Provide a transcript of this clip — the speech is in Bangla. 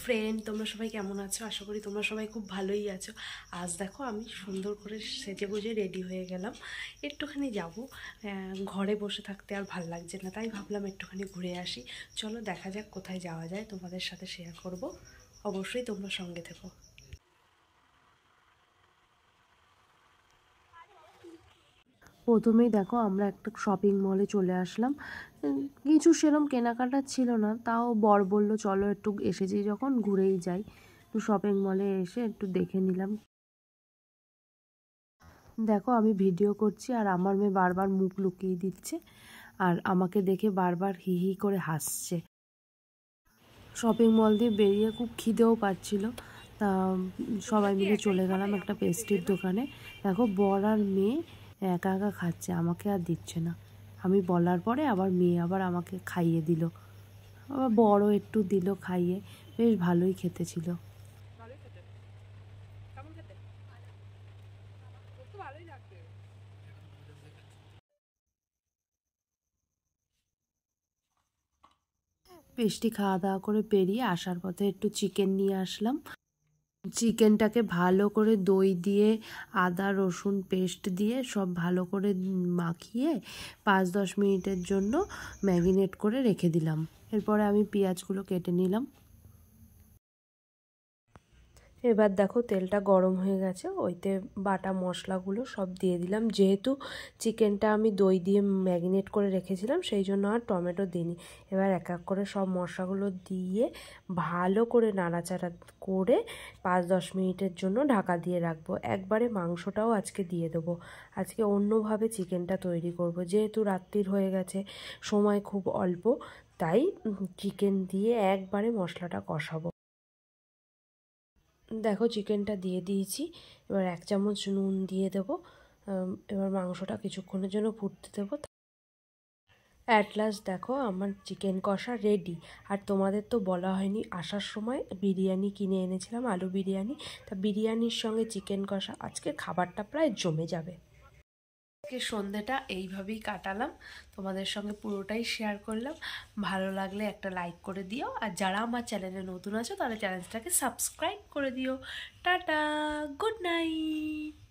ফ্রেন্ড, তোমরা সবাই কেমন আছো? আশা করি তোমরা সবাই খুব ভালোই আছো। আজ দেখো আমি সুন্দর করে সেজে গুজে রেডি হয়ে গেলাম। একটুখানি যাব, ঘরে বসে থাকতে আর ভাল লাগছে না, তাই ভাবলাম একটুখানি ঘুরে আসি। চলো দেখা যাক কোথায় যাওয়া যায়, তোমাদের সাথে শেয়ার করব। অবশ্যই তোমরা সঙ্গে থেকো। প্রথমেই দেখো আমরা একটা শপিং মলে চলে আসলাম। কিছু সেরকম কেনাকাটা ছিল না, তাও বর বলল চলো একটু এসেছি যখন ঘুরেই যাই। একটু শপিং মলে এসে একটু দেখে নিলাম। দেখো আমি ভিডিও করছি আর আমার মেয়ে বারবার মুখ লুকিয়ে দিচ্ছে আর আমাকে দেখে বারবার হি হি করে হাসছে। শপিং মল দিয়ে বেরিয়ে খুব খিদেও পাচ্ছিল, তা সবাই মিলে চলে গেলাম একটা পেস্ট্রির দোকানে। দেখো বর আর মেয়ে একা একা খাচ্ছে, আমাকে আর দিচ্ছে না। আমি বলার পরে আবার মেয়ে আবার আমাকে খাইয়ে দিল, আবার বড়ও একটু দিল খাইয়ে। বেশ ভালোই খেতে ছিল। পেস্ট্রি খাওয়া দাওয়া করে পেরিয়ে আসার পথে একটু চিকেন নিয়ে আসলাম। চিকেনটাকে ভালো করে দই দিয়ে আদা রসুন পেস্ট দিয়ে সব ভালো করে মাখিয়ে 5-10 মিনিটের জন্য ম্যারিনেট করে রেখে দিলাম। এরপরে আমি পেঁয়াজগুলো কেটে নিলাম। এবার দেখো তেলটা গরম হয়ে গেছে, ওইতে বাটা মশলাগুলো সব দিয়ে দিলাম। যেহেতু চিকেনটা আমি দই দিয়ে ম্যারিনেট করে রেখেছিলাম, সেই জন্য আর টমেটো দিইনি। এবার এক এক করে সব মশলাগুলো দিয়ে ভালো করে নাড়াচাড়া করে 5-10 মিনিটের জন্য ঢাকা দিয়ে রাখবো। একবারে মাংসটাও আজকে দিয়ে দেবো। আজকে অন্যভাবে চিকেনটা তৈরি করব, যেহেতু রাত্রির হয়ে গেছে, সময় খুব অল্প, তাই চিকেন দিয়ে একবারে মশলাটা কষাবো। দেখো চিকেনটা দিয়ে দিয়েছি, এবার 1 চামচ নুন দিয়ে দেবো। এবার মাংসটা কিছুক্ষণের জন্য ফুটতে দেবো। অ্যাট লাস্ট দেখো আমার চিকেন কষা রেডি। আর তোমাদের তো বলা হয়নি, আসার সময় বিরিয়ানি কিনে এনেছিলাম, আলু বিরিয়ানি। তা বিরিয়ানির সঙ্গে চিকেন কষা, আজকে খাবারটা প্রায় জমে যাবে। আজকে সন্ধ্যেটা এইভাবেই কাটালাম, তোমাদের সঙ্গে পুরোটাই শেয়ার করলাম। ভালো লাগলে একটা লাইক করে দিও, আর যারা আমার চ্যানেলে নতুন আছো তারা চ্যানেলটাকে সাবস্ক্রাইব করে দিও। Tata, good night.